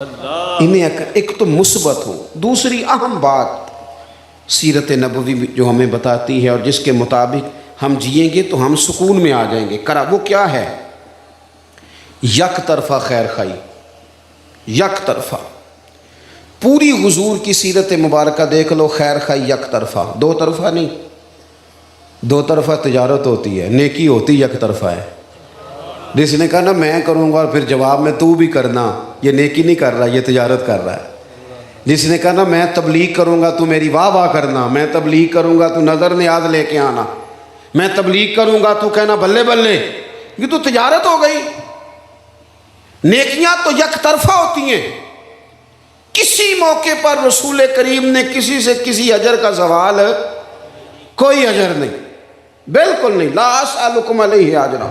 انہیں ایک تو مثبت ہو، دوسری اہم بات سیرت نبوی جو ہمیں بتاتی ہے اور جس کے مطابق ہم جئیں گے تو ہم سکون میں آ جائیں گے، وہ کیا ہے؟ یک طرفہ خیر خائی، یک طرفہ۔ پوری حضور کی سیرت مبارکہ دیکھ لو، خیر خائی یک طرفہ، دو طرفہ نہیں۔ دو طرفہ تجارت ہوتی ہے، نیکی ہوتی یک طرفہ ہے۔ جس نے کہا نا میں کروں گا اور پھر جواب میں تو بھی کرنا، یہ نیکی نہیں کر رہا، یہ تجارت کر رہا ہے۔ جس نے کہا نا میں تبلیغ کروں گا تو میری واہ واہ کرنا، میں تبلیغ کروں گا تو نظر نیاز لے کے آنا، میں تبلیغ کروں گا تو کہنا بلے بلے، یہ تو تجارت ہو گئی۔ نیکیاں تو یک طرفہ ہوتی ہیں۔ کسی موقع پر رسول کریم نے کسی سے کسی اجر کا سوال، کوئی اجر نہیں، بالکل نہیں، لا اسألکم علیہ اجرا،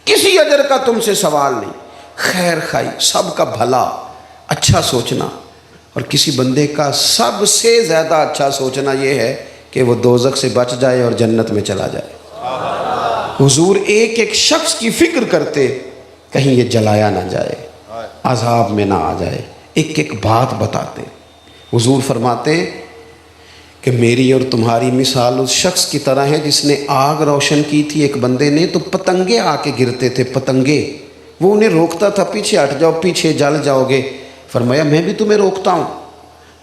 کسی اجر کا تم سے سوال نہیں۔ خیر خائی، سب کا بھلا، اچھا سوچنا، اور کسی بندے کا سب سے زیادہ اچھا سوچنا یہ ہے کہ وہ دوزخ سے بچ جائے اور جنت میں چلا جائے۔ حضور ایک ایک شخص کی فکر کرتے، کہیں یہ جلایا نہ جائے، عذاب میں نہ آ جائے، ایک ایک بات بتاتے۔ حضور فرماتے ہیں کہ میری اور تمہاری مثال اس شخص کی طرح ہے جس نے آگ روشن کی تھی ایک بندے نے، تو پتنگے آ کے گرتے تھے، پتنگے، وہ انہیں روکتا تھا، پیچھے ہٹ جاؤ، پیچھے جل جاؤ گے۔ فرمایا میں بھی تمہیں روکتا ہوں۔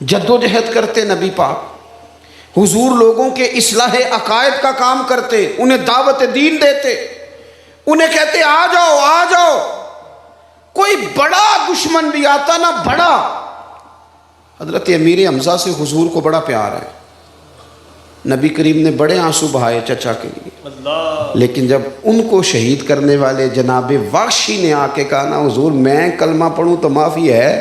جدوجہد کرتے نبی پاک، حضور لوگوں کے اصلاح عقائد کا کام کرتے، انہیں دعوت دین دیتے، انہیں کہتے آ جاؤ آ جاؤ۔ کوئی بڑا دشمن بھی آتا نا، بڑا، حضرت امیر حمزہ سے حضور کو بڑا پیار ہے، نبی کریم نے بڑے آنسو بہائے چچا کے لیے، لیکن جب ان کو شہید کرنے والے جناب وحشی نے آ کے کہا نا حضور میں کلمہ پڑھوں تو معافی ہے،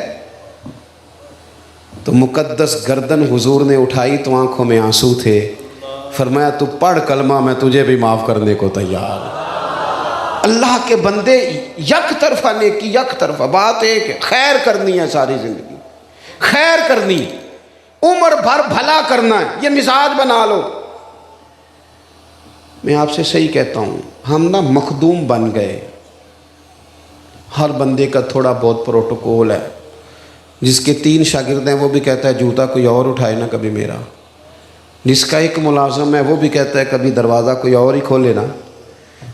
تو مقدس گردن حضور نے اٹھائی تو آنکھوں میں آنسو تھے۔ فرمایا تو پڑھ کلمہ، میں تجھے بھی معاف کرنے کو تیار ہوں۔ اللہ کے بندے یک طرفہ نیکی، یک طرفہ بات ایک ہے، خیر کرنی ہے ساری زندگی، خیر کرنی، عمر بھر بھلا کرنا ہے، یہ مزاج بنا لو۔ میں آپ سے صحیح کہتا ہوں، ہم نا مخدوم بن گئے، ہر بندے کا تھوڑا بہت پروٹوکول ہے۔ جس کے 3 شاگرد ہیں وہ بھی کہتا ہے جوتا کوئی اور اٹھائے نا کبھی میرا، جس کا ایک ملازم ہے وہ بھی کہتا ہے کبھی دروازہ کوئی اور ہی کھولے نا،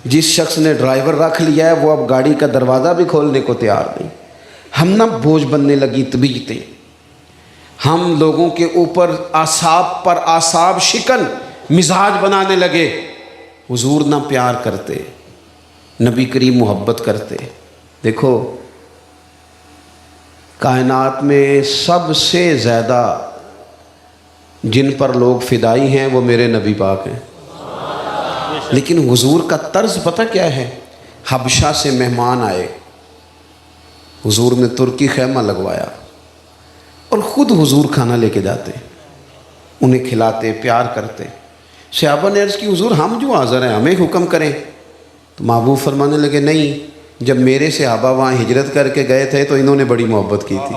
جس شخص نے ڈرائیور رکھ لیا ہے وہ اب گاڑی کا دروازہ بھی کھولنے کو تیار نہیں۔ ہم نا بوجھ بننے لگی طبیعتیں، ہم لوگوں کے اوپر اعصاب پر اعصاب شکن مزاج بنانے لگے۔ حضور نہ پیار کرتے، نبی کریم محبت کرتے۔ دیکھو کائنات میں سب سے زیادہ جن پر لوگ فدائی ہیں وہ میرے نبی پاک ہیں، لیکن حضور کا طرز پتہ کیا ہے؟ حبشہ سے مہمان آئے، حضور نے ترکی خیمہ لگوایا اور خود حضور کھانا لے کے جاتے، انہیں کھلاتے، پیار کرتے۔ صحابہ نے عرض کی حضور ہم جو حاضر ہیں ہمیں حکم کریں، تو محبوب فرمانے لگے نہیں، جب میرے صحابہ وہاں ہجرت کر کے گئے تھے تو انہوں نے بڑی محبت کی تھی۔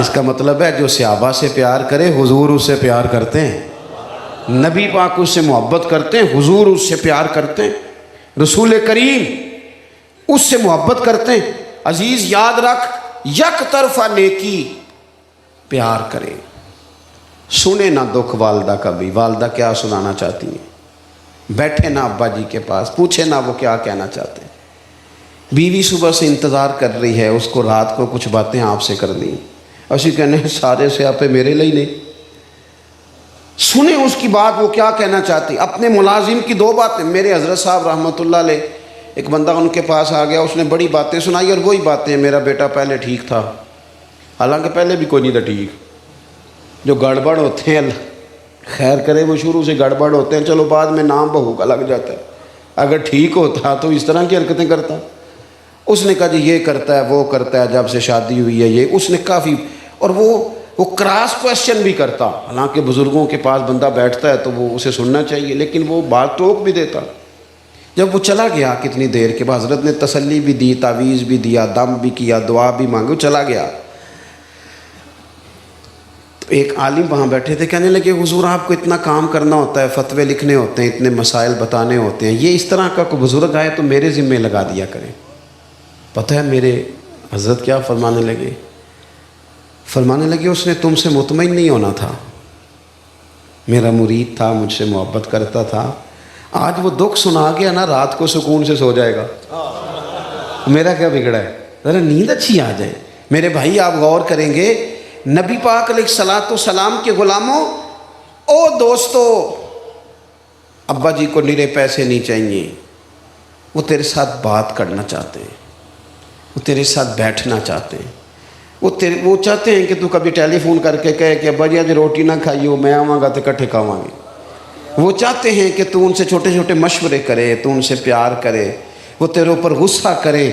اس کا مطلب ہے جو صحابہ سے پیار کرے حضور اس سے پیار کرتے ہیں، نبی پاک اس سے محبت کرتے ہیں، حضور اس سے پیار کرتے ہیں، رسول کریم اس سے محبت کرتے ہیں۔ عزیز یاد رکھ، یک طرفہ نیکی، پیار کرے، سنے نہ دکھ والدہ کا بھی، والدہ کیا سنانا چاہتی ہیں، بیٹھے نہ ابا جی کے پاس، پوچھے نہ وہ کیا کہنا چاہتے ہیں۔ بیوی صبح سے انتظار کر رہی ہے، اس کو رات کو کچھ باتیں آپ سے کرنی، اسی کہنے سارے سے آپ میرے لیے نہیں، سنیں اس کی بات، وہ کیا کہنا چاہتی۔ اپنے ملازم کی 2 باتیں، میرے حضرت صاحب رحمۃ اللہ علیہ، ایک بندہ ان کے پاس آ گیا، اس نے بڑی باتیں سنائی، اور وہی باتیں میرا بیٹا پہلے ٹھیک تھا، حالانکہ پہلے بھی کوئی نہیں تھا ٹھیک۔ جو گڑبڑ ہوتے ہیں خیر کرے وہ شروع سے گڑبڑ ہوتے ہیں، چلو بعد میں نام بہو کا لگ جاتا ہے، اگر ٹھیک ہوتا تو اس طرح کی حرکتیں کرتا۔ اس نے کہا جی یہ کرتا ہے وہ کرتا ہے، جب سے شادی ہوئی ہے یہ، اس نے کافی، اور وہ کراس کویسچن بھی کرتا، حالانکہ بزرگوں کے پاس بندہ بیٹھتا ہے تو وہ اسے سننا چاہیے، لیکن وہ بات ٹوک بھی دیتا۔ جب وہ چلا گیا کتنی دیر کے بعد، حضرت نے تسلی بھی دی، تعویذ بھی دیا، دم بھی کیا، دعا بھی مانگی، چلا گیا۔ تو ایک عالم وہاں بیٹھے تھے، کہنے لگے حضور آپ کو اتنا کام کرنا ہوتا ہے، فتوے لکھنے ہوتے ہیں، اتنے مسائل بتانے ہوتے ہیں، یہ اس طرح کا کوئی بزرگ آئے تو میرے ذمہ لگا دیا کریں۔ پتہ ہے میرے حضرت کیا فرمانے لگے؟ فرمانے لگے اس نے تم سے مطمئن نہیں ہونا تھا، میرا مرید تھا، مجھ سے محبت کرتا تھا، آج وہ دکھ سنا گیا نا، رات کو سکون سے سو جائے گا، میرا کیا بگڑا ہے؟ ذرا نیند اچھی آ جائے۔ میرے بھائی آپ غور کریں گے، نبی پاک علیہ الصلاۃ والسلام کے غلاموں، او دوستو، ابا جی کو نیرے پیسے نہیں چاہیے، وہ تیرے ساتھ بات کرنا چاہتے ہیں، وہ تیرے ساتھ بیٹھنا چاہتے ہیں، وہ چاہتے ہیں کہ تو کبھی ٹیلی فون کر کے کہے کہ ابا جی آج روٹی نہ کھائی ہو، میں آواں گا تو کٹھے کھاواں گے۔ وہ چاہتے ہیں کہ تو ان سے چھوٹے چھوٹے مشورے کرے، تو ان سے پیار کرے، وہ تیرے اوپر غصہ کرے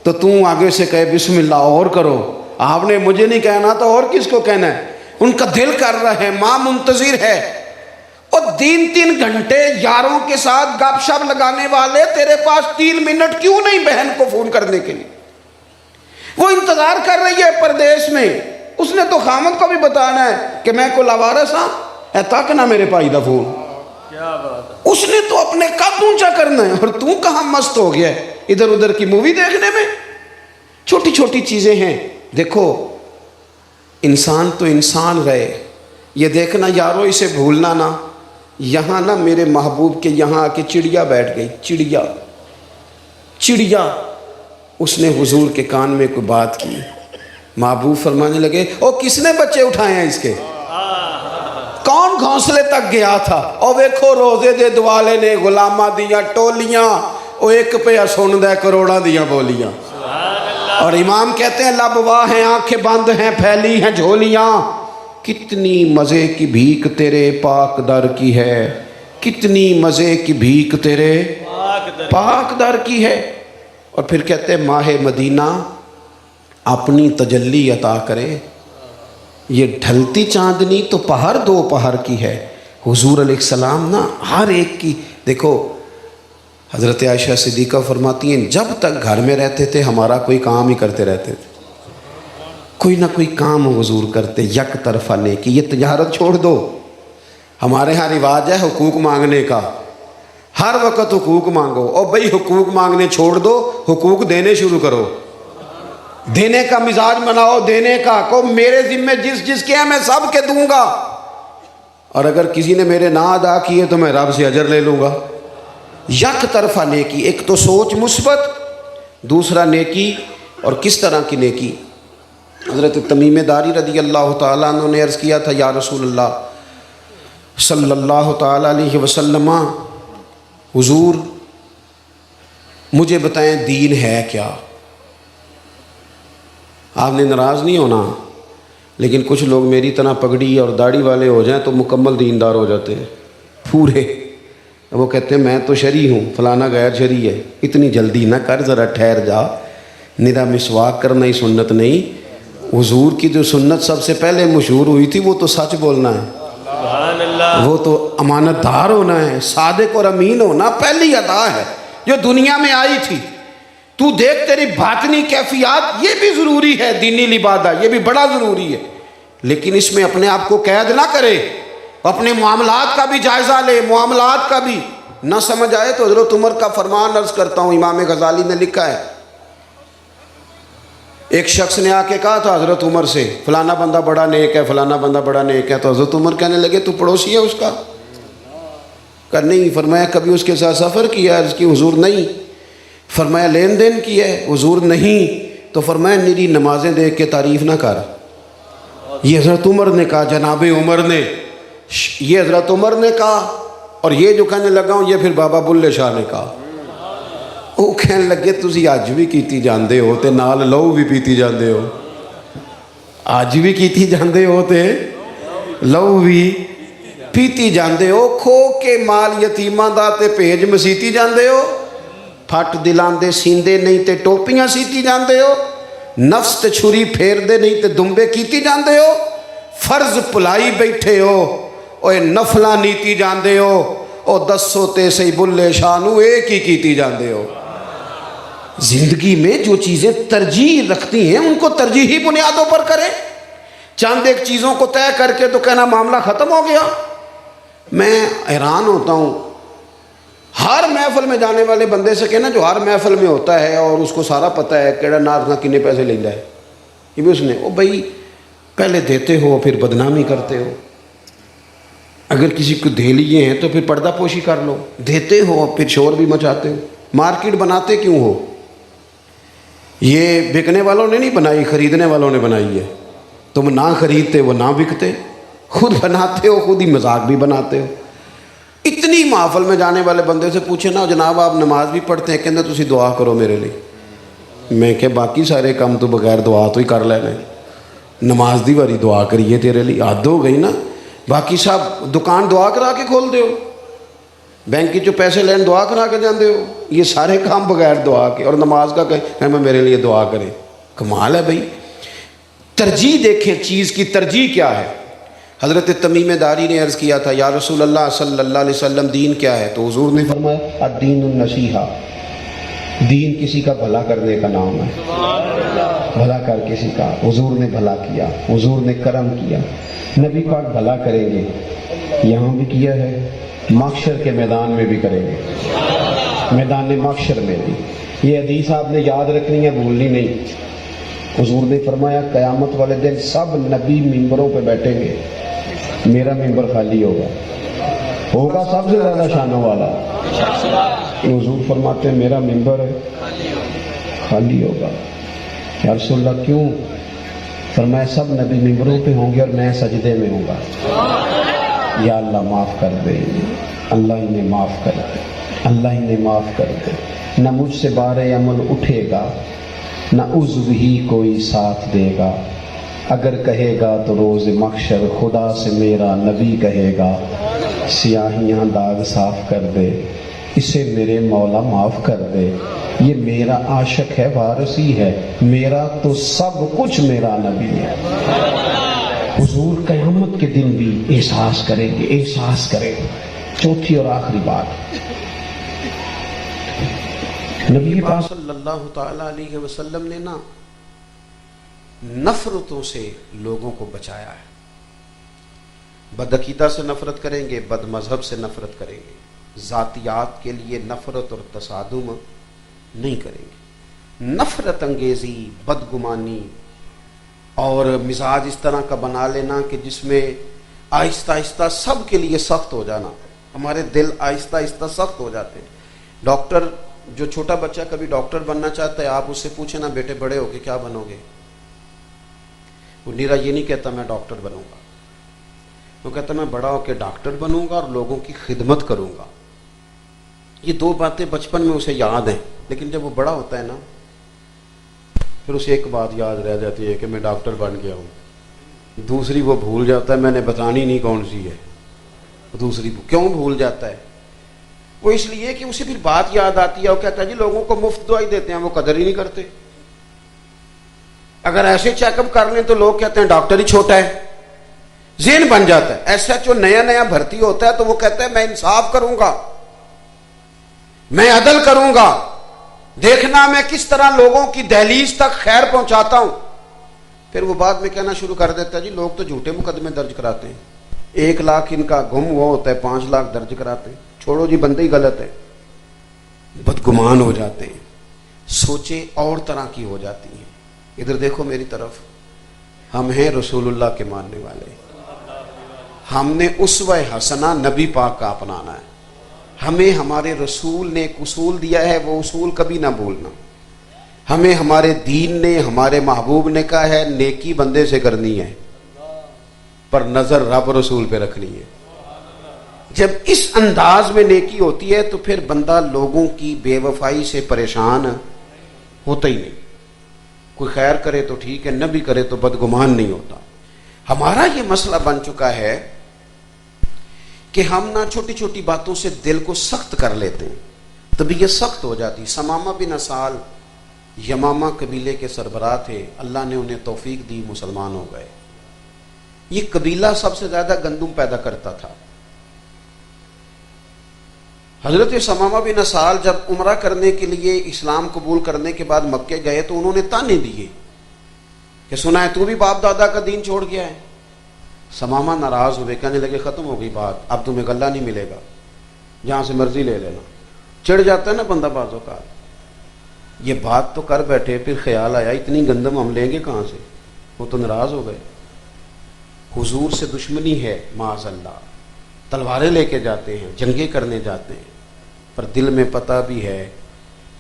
تو آگے سے کہے بسم اللہ اور کرو، آپ نے مجھے نہیں کہنا تو اور کس کو کہنا ہے؟ ان کا دل کر رہا ہے، ماں منتظر ہے، اور 3 گھنٹے یاروں کے ساتھ گپ شپ لگانے والے تیرے پاس 3 منٹ کیوں نہیں بہن کو فون کرنے کے لیے؟ وہ انتظار کر رہی ہے پردیس میں، اس نے تو خامد کو بھی بتانا ہے کہ میں کو لاوارث ہاں، اے تک نہ میرے پائی دا فون، اس نے تو اپنے قد اونچا کرنا ہے، اور تو کہاں مست ہو گیا ہے ادھر ادھر کی مووی دیکھنے میں۔ چھوٹی چھوٹی چیزیں ہیں۔ دیکھو انسان تو انسان رہے، یہ دیکھنا یارو اسے بھولنا نا، یہاں نا میرے محبوب کے یہاں آ کے چڑیا بیٹھ گئی، چڑیا، اس نے حضور کے کان میں کوئی بات کی، محبوب فرمانے لگے او کس نے بچے اٹھائے ہیں اس کے؟ کون گھونسلے تک گیا تھا؟ او ویکھو روزے دے دوالے نے غلامہ دیاں ٹولیاں، او ایک پہ سن دے کروڑاں دیاں بولیاں۔ اور امام کہتے ہیں لب واہ ہیں، آنکھیں بند ہیں، پھیلی ہیں جھولیاں، کتنی مزے کی بھیک تیرے پاک در کی ہے، کتنی مزے کی بھیک تیرے پاک در کی ہے۔ اور پھر کہتے ہیں ماہ مدینہ اپنی تجلی عطا کرے، یہ ڈھلتی چاندنی تو پہر 2 پہر کی ہے۔ حضور علیہ السلام نا ہر ایک کی، دیکھو حضرت عائشہ صدیقہ فرماتی ہیں جب تک گھر میں رہتے تھے ہمارا کوئی کام ہی کرتے رہتے تھے، کوئی نہ کوئی کام حضور کرتے، یک طرفہ نیکی، یہ تجارت چھوڑ دو، ہمارے ہاں رواج ہے حقوق مانگنے کا، ہر وقت حقوق مانگو، اور بھئی حقوق مانگنے چھوڑ دو، حقوق دینے شروع کرو، دینے کا مزاج بناؤ، دینے کا، کو میرے ذمہ جس کے ہیں میں سب کے دوں گا، اور اگر کسی نے میرے نہ ادا کیے تو میں رب سے اجر لے لوں گا۔ یک طرفہ نیکی، ایک تو سوچ مثبت، دوسرا نیکی، اور کس طرح کی نیکی؟ حضرت تمیم داری رضی اللہ تعالیٰ عنہ نے عرض کیا تھا یا رسول اللہ صلی اللہ تعالیٰ علیہ وسلم، حضور مجھے بتائیں دین ہے کیا؟ آپ نے ناراض نہیں ہونا، لیکن کچھ لوگ میری طرح پگڑی اور داڑھی والے ہو جائیں تو مکمل دیندار ہو جاتے ہیں پورے، وہ کہتے ہیں میں تو شرعی ہوں، فلانا غیر شرعی ہے، اتنی جلدی نہ کر، ذرا ٹھہر جا، نرا مسواک کرنا ہی سنت نہیں، حضور کی جو سنت سب سے پہلے مشہور ہوئی تھی وہ تو سچ بولنا ہے، سبحان اللہ، وہ تو امانت دار ہونا ہے، صادق اور امین ہونا پہلی ادا ہے جو دنیا میں آئی تھی۔ تو دیکھ تیری باطنی کیفیات یہ بھی ضروری ہے، دینی لبادہ یہ بھی بڑا ضروری ہے، لیکن اس میں اپنے آپ کو قید نہ کرے، اپنے معاملات کا بھی جائزہ لے، معاملات کا بھی نہ سمجھ آئے تو حضرت عمر کا فرمان عرض کرتا ہوں، امام غزالی نے لکھا ہے، ایک شخص نے آ کے کہا تھا حضرت عمر سے فلانا بندہ بڑا نیک ہے، فلانا بندہ بڑا نیک ہے، تو حضرت عمر کہنے لگے تو پڑوسی ہے اس کا؟ کہ نہیں۔ فرمایا کبھی اس کے ساتھ سفر کیا؟ عرض کی حضور نہیں۔ فرمایا لین دین کی ہے؟ حضور نہیں۔ تو فرمایا میری نمازیں دیکھ کے تعریف نہ کر۔ یہ حضرت عمر نے کہا، جناب عمر نے، یہ حضرت عمر نے کہا، اور یہ جو کہنے لگا ہوں یہ پھر بابا بلے شاہ نے کہا۔ وہ کہنے لگے تسی آج بھی کیتی جاندے ہو تے نال لہو بھی پیتی جاندے ہو، آج بھی کیتی جاندے ہو تے لہو بھی پیتی جاندے ہو، کھو کے مال یتیماں دا تے بھیج مسیتی جاندے ہو، پھٹ دلاں دے سیندے نہیں تے ٹوپیاں سیتی جاندے ہو، نفس تے چھری پھیر دے نہیں تے دمبے کیتی جاندے ہو، فرض پلائی بیٹھے ہو، اوے نفلاں نیتی جاندے ہو، او دسو تے سی بلے شاہ نو ایک ہی کیتی جاندے ہو۔ زندگی میں جو چیزیں ترجیح رکھتی ہیں ان کو ترجیحی بنیادوں پر کریں، چند ایک چیزوں کو طے کر کے تو کہنا معاملہ ختم ہو گیا۔ میں حیران ہوتا ہوں، ہر محفل میں جانے والے بندے سے کہنا جو ہر محفل میں ہوتا ہے اور اس کو سارا پتہ ہے کیڑا ناز نہ کنے پیسے لینا ہے، یہ بھی اس نے او بھائی پہلے دیتے ہو پھر بدنامی کرتے ہو، اگر کسی کو دے لیے ہیں تو پھر پردہ پوشی کر لو، دیتے ہو پھر شور بھی مچاتے ہو، مارکیٹ بناتے کیوں ہو؟ یہ بکنے والوں نے نہیں بنائی، خریدنے والوں نے بنائی ہے، تم نہ خریدتے وہ نہ بکتے، خود بناتے ہو خود ہی مذاق بھی بناتے ہو۔ اتنی محفل میں جانے والے بندے سے پوچھے نا جناب آپ نماز بھی پڑھتے ہیں، کہتے تسی دعا کرو میرے لیے، میں کہ باقی سارے کام تو بغیر دعا تو ہی کر لینے، نماز دی باری دعا کریے تیرے لیے، حد ہو گئی نا۔ باقی صاحب دکان دعا کرا کے کھول دے ہو، بینک کی جو پیسے لین دعا کرا کے جاندے ہو، یہ سارے کام بغیر دعا کے، اور نماز کا کہ میں میرے لیے دعا کرے، کمال ہے بھائی۔ ترجیح دیکھیں چیز کی ترجیح کیا ہے۔ حضرت تمیم داری نے عرض کیا تھا یا رسول اللہ صلی اللہ علیہ وسلم دین کیا ہے؟ تو حضور نے فرمایا الدین النصیحہ، دین کسی کا بھلا کرنے کا نام ہے، بھلا کر کسی کا۔ حضور نے بھلا کیا، حضور نے کرم کیا، نبی پاک بھلا کریں گے، یہاں بھی کیا ہے، محشر کے میدان میں بھی کریں گے، میدان محشر میں بھی۔ یہ حدیث آپ نے یاد رکھنی ہے، بھولنی نہیں۔ حضور نے فرمایا قیامت والے دن سب نبی ممبروں پہ بیٹھیں گے، میرا ممبر خالی ہوگا سب سے زیادہ شانوں والا۔ حضور فرماتے ہیں میرا ممبر خالی ہوگا۔ یا رسول اللہ کیوں؟ فرمایا سب نبی ممبروں پہ ہوں گے اور میں سجدے میں ہوں گا، یا اللہ معاف کر دے، اللہ انہیں معاف کر دے، اللہ انہیں معاف کر دے۔ نہ مجھ سے بار عمل اٹھے گا، نہ عضو ہی کوئی ساتھ دے گا، اگر کہے گا تو روز محشر خدا سے میرا نبی کہے گا سیاہیاں داغ صاف کر دے، اسے میرے مولا معاف کر دے، یہ میرا عاشق ہے وارثی ہے، میرا تو سب کچھ میرا نبی ہے۔ حضور قیامت کے دن بھی احساس کریں گے، احساس کریں گے۔ چوتھی اور آخری بات، نبی پاک صلی اللہ تعالی علیہ وسلم نے نا نفرتوں سے لوگوں کو بچایا ہے۔ بدعقیدہ سے نفرت کریں گے، بد مذہب سے نفرت کریں گے، ذاتیات کے لیے نفرت اور تصادم نہیں کریں گے۔ نفرت انگیزی، بدگمانی اور مزاج اس طرح کا بنا لینا کہ جس میں آہستہ آہستہ سب کے لیے سخت ہو جانا، ہمارے دل آہستہ آہستہ سخت ہو جاتے ہیں۔ ڈاکٹر، جو چھوٹا بچہ کبھی ڈاکٹر بننا چاہتا ہے، آپ اس سے پوچھیں نا بیٹے بڑے ہو کے کیا بنو گے، وہ نیرا یہ نہیں کہتا میں ڈاکٹر بنوں گا، وہ کہتا میں بڑا ہو کے ڈاکٹر بنوں گا اور لوگوں کی خدمت کروں گا۔ یہ دو باتیں بچپن میں اسے یاد ہیں، لیکن جب وہ بڑا ہوتا ہے نا پھر اسے ایک بات یاد رہ جاتی ہے کہ میں ڈاکٹر بن گیا ہوں، دوسری وہ بھول جاتا ہے، میں نے بتانی نہیں کون سی ہے دوسری۔ کیوں بھول جاتا ہے؟ وہ اس لیے کہ اسے پھر بات یاد آتی ہے، وہ کہتا ہے جی لوگوں کو مفت دوائی دیتے ہیں، وہ قدر ہی نہیں کرتے، اگر ایسے چیک اپ کر لیں تو لوگ کہتے ہیں ڈاکٹر ہی چھوٹا ہے، ذہن بن جاتا ہے۔ ایس ایچ او نیا بھرتی ہوتا ہے تو وہ کہتا ہے میں انصاف کروں گا، میں عدل کروں گا، دیکھنا میں کس طرح لوگوں کی دہلیز تک خیر پہنچاتا ہوں۔ پھر وہ بعد میں کہنا شروع کر دیتا ہے جی لوگ تو جھوٹے مقدمے درج کراتے ہیں، 1 لاکھ ان کا گم ہوا ہوتا ہے، 5 لاکھ درج کراتے ہیں، چھوڑو جی بندے ہی غلط ہے، بدگمان ہو جاتے ہیں، سوچیں اور طرح کی ہو جاتی ہیں۔ ادھر دیکھو میری طرف، ہم ہیں رسول اللہ کے ماننے والے، ہم نے اسوہ حسنہ نبی پاک کا اپنانا ہے، ہمیں ہمارے رسول نے ایک اصول دیا ہے، وہ اصول کبھی نہ بھولنا۔ ہمیں ہمارے دین نے، ہمارے محبوب نے کہا ہے نیکی بندے سے کرنی ہے پر نظر رب رسول پہ رکھنی ہے۔ جب اس انداز میں نیکی ہوتی ہے تو پھر بندہ لوگوں کی بے وفائی سے پریشان ہوتا ہی نہیں، کوئی خیر کرے تو ٹھیک ہے، نہ بھی کرے تو بدگمان نہیں ہوتا۔ ہمارا یہ مسئلہ بن چکا ہے کہ ہم نہ چھوٹی چھوٹی باتوں سے دل کو سخت کر لیتے ہیں، طبیعت سخت ہو جاتی۔ ثمامہ بن اسال یمامہ قبیلے کے سربراہ تھے، اللہ نے انہیں توفیق دی، مسلمان ہو گئے۔ یہ قبیلہ سب سے زیادہ گندم پیدا کرتا تھا۔ حضرت ثمامہ بن اسال جب عمرہ کرنے کے لیے اسلام قبول کرنے کے بعد مکے گئے تو انہوں نے تانے دیے کہ سنا ہے تو بھی باپ دادا کا دین چھوڑ گیا ہے۔ ثمامہ ناراض ہوئے، کہنے لگے ختم ہو گئی بات، اب تمہیں غلہ نہیں ملے گا، جہاں سے مرضی لے لینا۔ چڑھ جاتا ہے نا بندہ بعض اوقات، یہ بات تو کر بیٹھے، پھر خیال آیا اتنی گندم ہم لیں گے کہاں سے، وہ تو ناراض ہو گئے۔ حضور سے دشمنی ہے معاذ اللہ، تلواریں لے کے جاتے ہیں، جنگیں کرنے جاتے ہیں، پر دل میں پتہ بھی ہے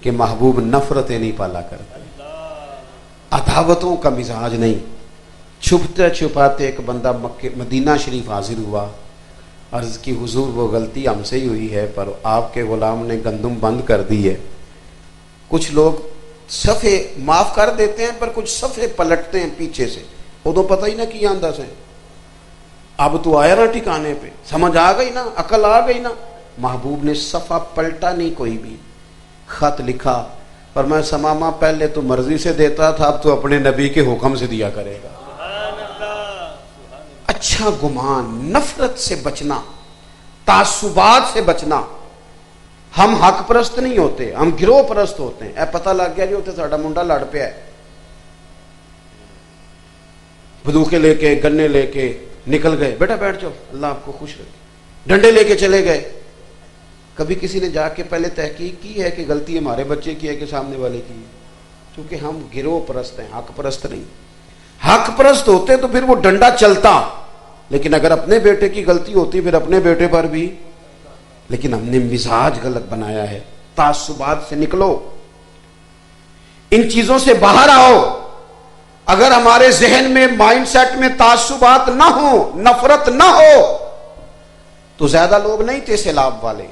کہ محبوب نفرتیں نہیں پالا کرتے، عداوتوں کا مزاج نہیں۔ چھپتے چھپاتے ایک بندہ مدینہ شریف حاضر ہوا، عرض کی حضور وہ غلطی ہم سے ہی ہوئی ہے، پر آپ کے غلام نے گندم بند کر دی ہے۔ کچھ لوگ صفحے معاف کر دیتے ہیں، پر کچھ صفحے پلٹتے ہیں پیچھے سے، وہ تو پتہ ہی نہ کیا انداز ہے، اب تو آیا نا ٹھکانے پہ، سمجھ آ گئی نا، عقل آ گئی نا۔ محبوب نے صفحہ پلٹا نہیں، کوئی بھی خط لکھا، پر میں سماما پہلے تو مرضی سے دیتا تھا، اب تو اپنے نبی کے حکم سے دیا کرے گا۔ اچھا گمان، نفرت سے بچنا، تعصبات سے بچنا۔ ہم حق پرست نہیں ہوتے، ہم گروہ پرست ہوتے ہیں۔ اے پتہ لگ گیا جی ہوتے ساڈا منڈا لڑ پیا ہے، بندوقیں لے کے گنے لے کے نکل گئے، بیٹا بیٹھ جاؤ اللہ آپ کو خوش رکھے، ڈنڈے لے کے چلے گئے۔ کبھی کسی نے جا کے پہلے تحقیق کی ہے کہ غلطی ہمارے بچے کی ہے کہ سامنے والے کی ہے؟ کیونکہ ہم گروہ پرست ہیں، حق پرست نہیں۔ حق پرست ہوتے تو پھر وہ ڈنڈا چلتا، لیکن اگر اپنے بیٹے کی غلطی ہوتی پھر اپنے بیٹے پر بھی، لیکن ہم نے مزاج غلط بنایا ہے۔ تعصبات سے نکلو، ان چیزوں سے باہر آؤ۔ اگر ہمارے ذہن میں، مائنڈ سیٹ میں تعصبات نہ ہو، نفرت نہ ہو، تو زیادہ لوگ نہیں تھے سیلاب والے،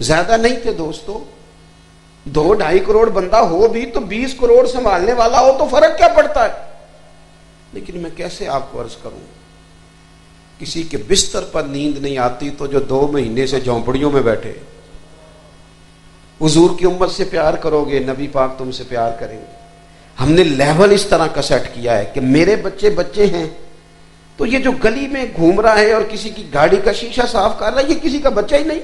زیادہ نہیں تھے دوستو۔ 2-2.5 کروڑ بندہ ہو بھی تو 20 کروڑ سنبھالنے والا ہو تو فرق کیا پڑتا ہے؟ لیکن میں کیسے آپ کو عرض کروں، کسی کے بستر پر نیند نہیں آتی تو جو 2 مہینے سے جھونپڑیوں میں بیٹھے۔ حضور کی امت سے پیار کرو گے، نبی پاک تم سے پیار کریں گے۔ ہم نے لیول اس طرح کا سیٹ کیا ہے کہ میرے بچے بچے ہیں، تو یہ جو گلی میں گھوم رہا ہے اور کسی کی گاڑی کا شیشہ صاف کر رہا ہے، یہ کسی کا بچہ ہی نہیں۔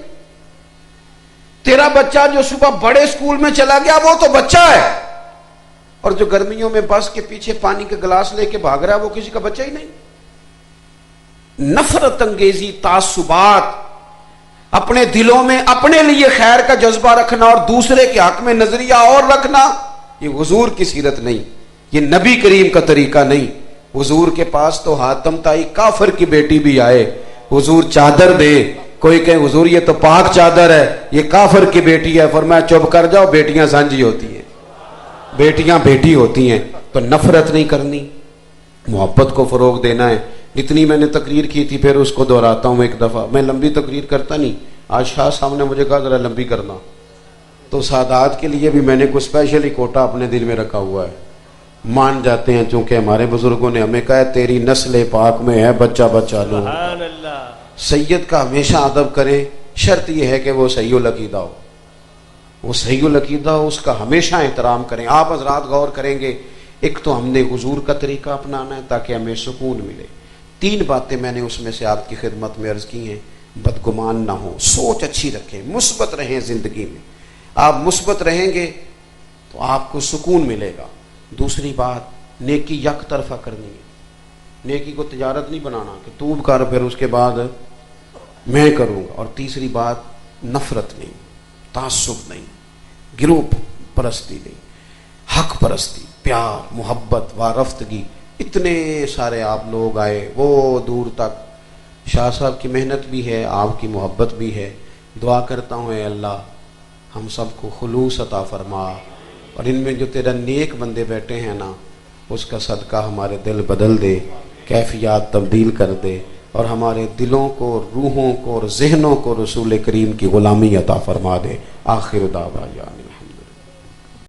تیرا بچہ جو صبح بڑے اسکول میں چلا گیا وہ تو بچہ ہے، اور جو گرمیوں میں بس کے پیچھے پانی کے گلاس لے کے بھاگ رہا ہے وہ کسی کا بچہ ہی نہیں۔ نفرت انگیزی، تعصبات، اپنے دلوں میں اپنے لیے خیر کا جذبہ رکھنا اور دوسرے کے حق میں نظریہ اور رکھنا، یہ حضور کی سیرت نہیں، یہ نبی کریم کا طریقہ نہیں۔ حضور کے پاس تو حاتم تائی کافر کی بیٹی بھی آئے، حضور چادر دے، کوئی کہے حضور یہ تو پاک چادر ہے، یہ کافر کی بیٹی ہے، فرمایا چپ کر جاؤ، بیٹیاں سانجھی ہوتی ہیں، بیٹیاں بیٹی ہوتی ہیں۔ تو نفرت نہیں کرنی، محبت کو فروغ دینا ہے۔ جتنی میں نے تقریر کی تھی پھر اس کو دہراتا ہوں ایک دفعہ، میں لمبی تقریر کرتا نہیں، آج شاہ صاحب نے مجھے کہا ذرا لمبی کرنا، تو سادات کے لیے بھی میں نے کوئی اسپیشل ہی کوٹا اپنے دل میں رکھا ہوا ہے۔ مان جاتے ہیں چونکہ ہمارے بزرگوں نے ہمیں کہا ہے تیری نسل پاک میں ہے بچہ بچہ لو۔ سید کا ہمیشہ ادب کریں، شرط یہ ہے کہ وہ صحیح العقیدہ ہو، وہ صحیح العقیدہ ہو، اس کا ہمیشہ احترام کریں۔ آپ حضرات غور کریں گے، ایک تو ہم نے حضور کا طریقہ اپنانا ہے تاکہ ہمیں سکون ملے۔ 3 باتیں میں نے اس میں سے آپ کی خدمت میں عرض کی ہیں۔ بدگمان نہ ہو، سوچ اچھی رکھیں، مثبت رہیں زندگی میں۔ آپ مثبت رہیں گے تو آپ کو سکون ملے گا۔ دوسری بات، نیکی یک طرفہ کرنی ہے، نیکی کو تجارت نہیں بنانا کہ تو کر پھر اس کے بعد میں کروں گا۔ اور تیسری بات، نفرت نہیں، تعصب نہیں، گروہ پرستی نہیں، حق پرستی، پیار، محبت، وارفتگی۔ اتنے سارے آپ لوگ آئے وہ دور تک، شاہ صاحب کی محنت بھی ہے، آپ کی محبت بھی ہے۔ دعا کرتا ہوں اے اللہ ہم سب کو خلوص عطا فرما، اور ان میں جو تیرا نیک بندے بیٹھے ہیں نا، اس کا صدقہ ہمارے دل بدل دے، کیفیات تبدیل کر دے، اور ہمارے دلوں کو، روحوں کو اور ذہنوں کو رسول کریم کی غلامی عطا فرما دے۔ آخر دعوانا